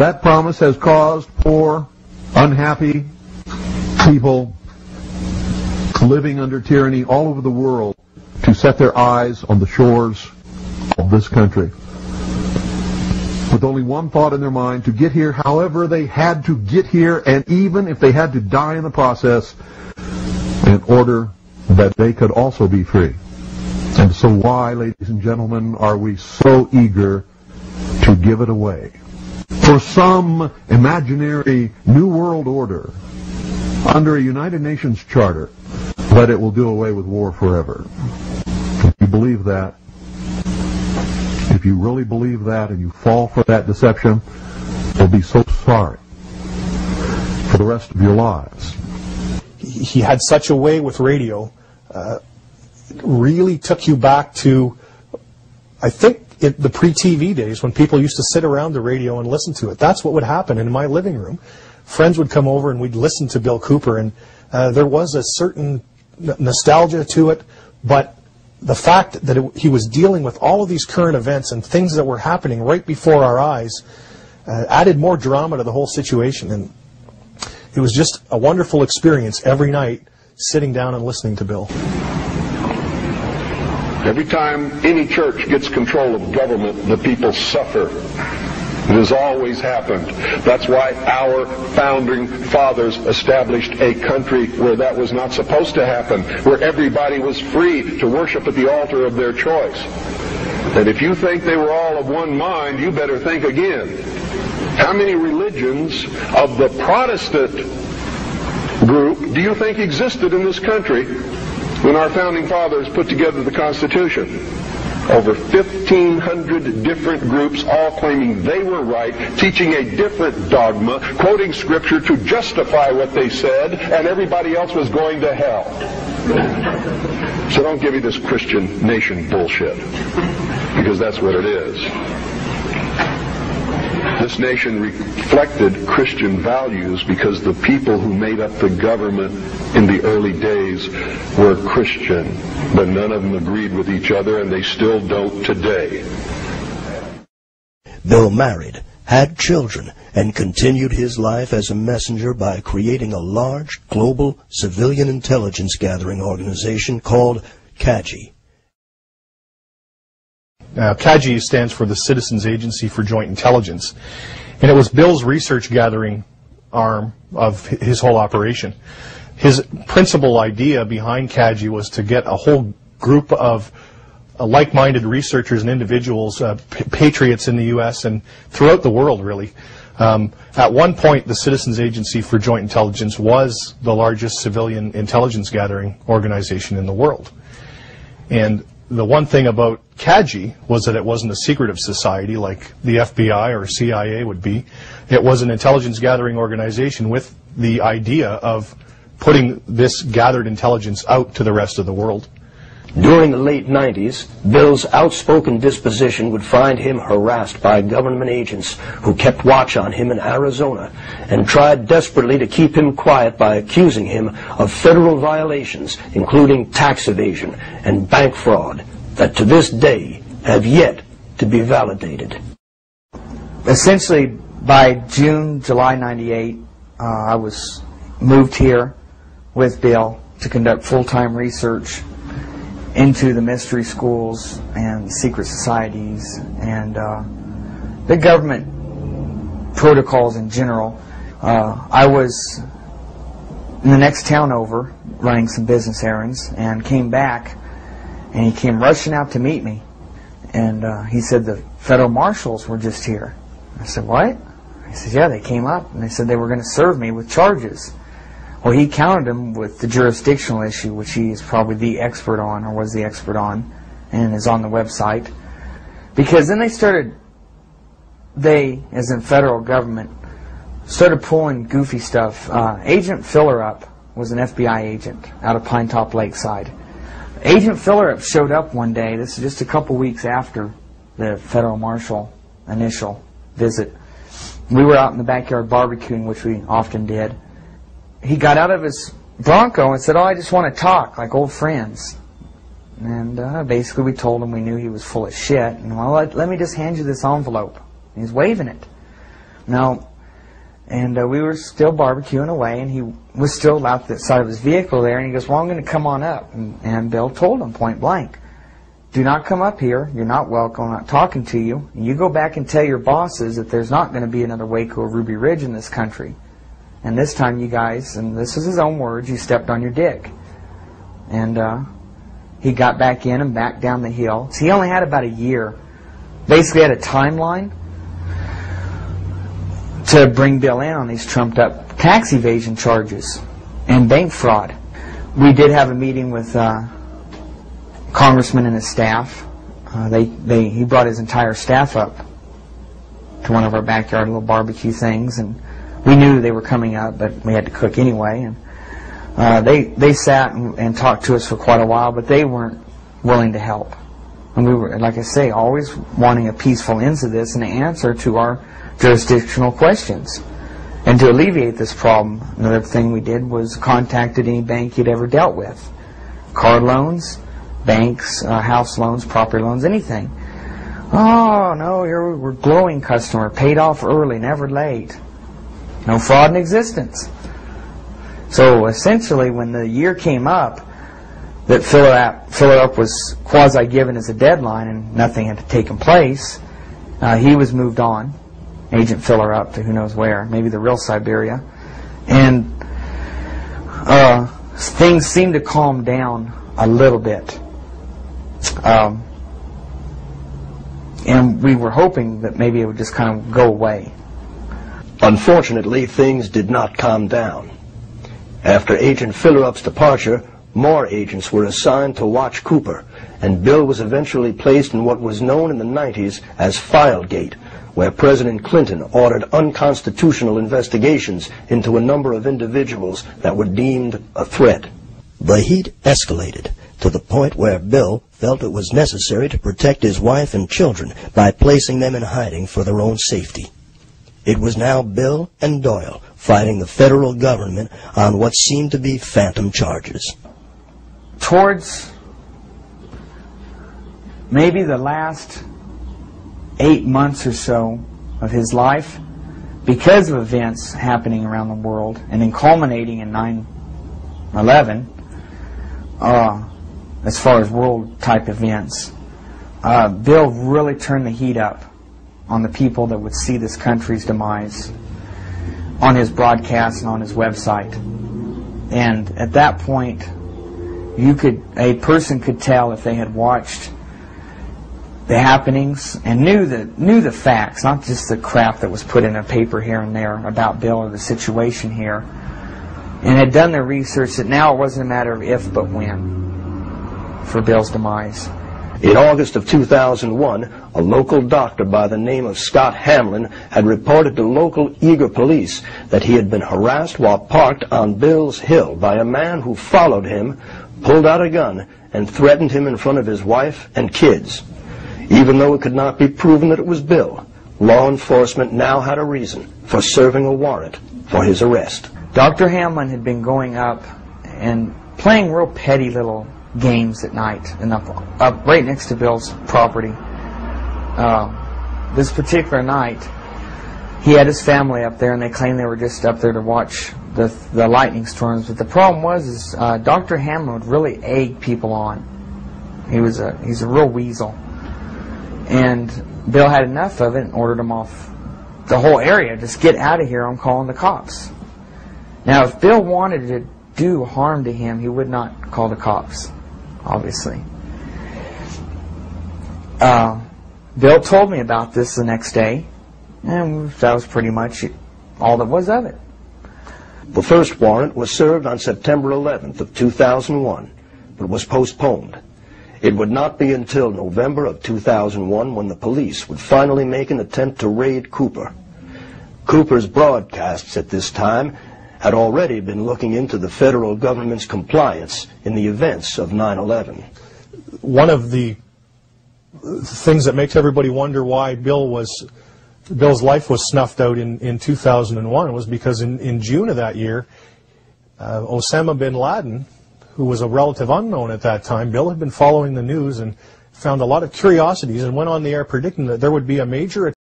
That promise has caused poor, unhappy people living under tyranny all over the world to set their eyes on the shores of this country, with only one thought in their mind: to get here however they had to get here, and even if they had to die in the process, in order that they could also be free. And so why, ladies and gentlemen, are we so eager to give it away for some imaginary new world order under a United Nations charter that it will do away with war forever? If you believe that, if you really believe that and you fall for that deception, you'll be so sorry for the rest of your lives. He had such a way with radio. It really took you back to, I think, the pre-TV days when people used to sit around the radio and listen to it. That's what would happen in my living room. Friends would come over and we'd listen to Bill Cooper, and there was a certain nostalgia to it, but the fact that he was dealing with all of these current events and things that were happening right before our eyes added more drama to the whole situation. And it was just a wonderful experience every night sitting down and listening to Bill. Every time any church gets control of government, the people suffer. It has always happened. That's why our founding fathers established a country where that was not supposed to happen, where everybody was free to worship at the altar of their choice. And if you think they were all of one mind, you better think again. How many religions of the Protestant group do you think existed in this country when our founding fathers put together the Constitution? Over 1,500 different groups, all claiming they were right, teaching a different dogma, quoting Scripture to justify what they said, and everybody else was going to hell. So don't give me this Christian nation bullshit, because that's what it is. This nation reflected Christian values because the people who made up the government in the early days were Christian, but none of them agreed with each other, and they still don't today. Bill married, had children, and continued his life as a messenger by creating a large global civilian intelligence gathering organization called CAGI. CAGI stands for the Citizens Agency for Joint Intelligence, and it was Bill's research gathering arm of his whole operation. His principal idea behind CAGI was to get a whole group of like-minded researchers and individuals, patriots in the U.S. and throughout the world, really. At one point, the Citizens Agency for Joint Intelligence was the largest civilian intelligence gathering organization in the world. And the one thing about CAGI was that it wasn't a secretive society like the FBI or CIA would be. It was an intelligence gathering organization with the idea of putting this gathered intelligence out to the rest of the world. During the late 90s, Bill's outspoken disposition would find him harassed by government agents who kept watch on him in Arizona and tried desperately to keep him quiet by accusing him of federal violations, including tax evasion and bank fraud, that to this day have yet to be validated. Essentially, by June, July 98, I was moved here with Bill to conduct full-time research into the mystery schools and secret societies and the government protocols in general. I was in the next town over running some business errands and came back, and he came rushing out to meet me, and he said the federal marshals were just here. I said, what? He said, yeah, they came up and they said they were going to serve me with charges. Well, he countered him with the jurisdictional issue, which he is probably the expert on, or was the expert on, and is on the website. Because then they, as in federal government, started pulling goofy stuff. Agent Fillerup was an FBI agent out of Pine Top Lakeside. Agent Fillerup showed up one day, this is just a couple weeks after the federal marshal initial visit. We were out in the backyard barbecuing, which we often did. He got out of his Bronco and said, oh, I just want to talk, like old friends. And basically we told him we knew he was full of shit. And, well, let me just hand you this envelope. And he's waving it. And No. And we were still barbecuing away, and he was still out the side of his vehicle there, and he goes, well, I'm going to come on up. And Bill told him point blank, do not come up here. You're not welcome. I'm not talking to you. And you go back and tell your bosses that there's not going to be another Waco or Ruby Ridge in this country. And this time you guys, and this is his own words, you stepped on your dick. And he got back in and back down the hill. So he only had about a year. Basically had a timeline to bring Bill in on these trumped up tax evasion charges and bank fraud. We did have a meeting with Congressman and his staff. He brought his entire staff up to one of our backyard little barbecue things, and we knew they were coming up, but we had to cook anyway. And they sat and talked to us for quite a while, but they weren't willing to help. And we were, like I say, always wanting a peaceful end to this and an answer to our jurisdictional questions. And to alleviate this problem, another thing we did was contacted any bank he'd ever dealt with. Car loans, banks, house loans, property loans, anything. Oh, no, we're glowing customer, paid off early, never late. No fraud in existence. So essentially, when the year came up, that Phillip was quasi-given as a deadline and nothing had taken place, he was moved on, Agent Filler up to who knows where, maybe the real Siberia. And things seemed to calm down a little bit. And we were hoping that maybe it would just kind of go away. Unfortunately, things did not calm down. After Agent Fillerup's departure, more agents were assigned to watch Cooper, and Bill was eventually placed in what was known in the 90s as Filegate, where President Clinton ordered unconstitutional investigations into a number of individuals that were deemed a threat. The heat escalated to the point where Bill felt it was necessary to protect his wife and children by placing them in hiding for their own safety. It was now Bill and Doyle fighting the federal government on what seemed to be phantom charges. Towards maybe the last 8 months or so of his life, because of events happening around the world and then culminating in 9/11, as far as world-type events, Bill really turned the heat up on the people that would see this country's demise on his broadcast and on his website. And at that point, a person could tell if they had watched the happenings and knew the facts, not just the crap that was put in a paper here and there about Bill or the situation here, and had done their research that now it wasn't a matter of if but when for Bill's demise. In August of 2001, a local doctor by the name of Scott Hamlin had reported to local Eager police that he had been harassed while parked on Bill's Hill by a man who followed him, pulled out a gun, and threatened him in front of his wife and kids. Even though it could not be proven that it was Bill, law enforcement now had a reason for serving a warrant for his arrest. Dr. Hamlin had been going up and playing real petty little games at night and up right next to Bill's property. This particular night, he had his family up there, and they claimed they were just up there to watch the lightning storms. But the problem was Dr. Hamlin would really egg people on. He's a real weasel. And Bill had enough of it and ordered him off the whole area. Just get out of here, I'm calling the cops. Now, if Bill wanted to do harm to him, he would not call the cops, obviously. Bill told me about this the next day, and that was pretty much all that was of it. The first warrant was served on September 11th of 2001, but was postponed. It would not be until November of 2001 when the police would finally make an attempt to raid Cooper. Cooper's broadcasts at this time had already been looking into the federal government's compliance in the events of 9/11. One of the things that makes everybody wonder why Bill's life was snuffed out in 2001 was because in June of that year, Osama bin Laden, who was a relative unknown at that time, Bill had been following the news and found a lot of curiosities and went on the air predicting that there would be a major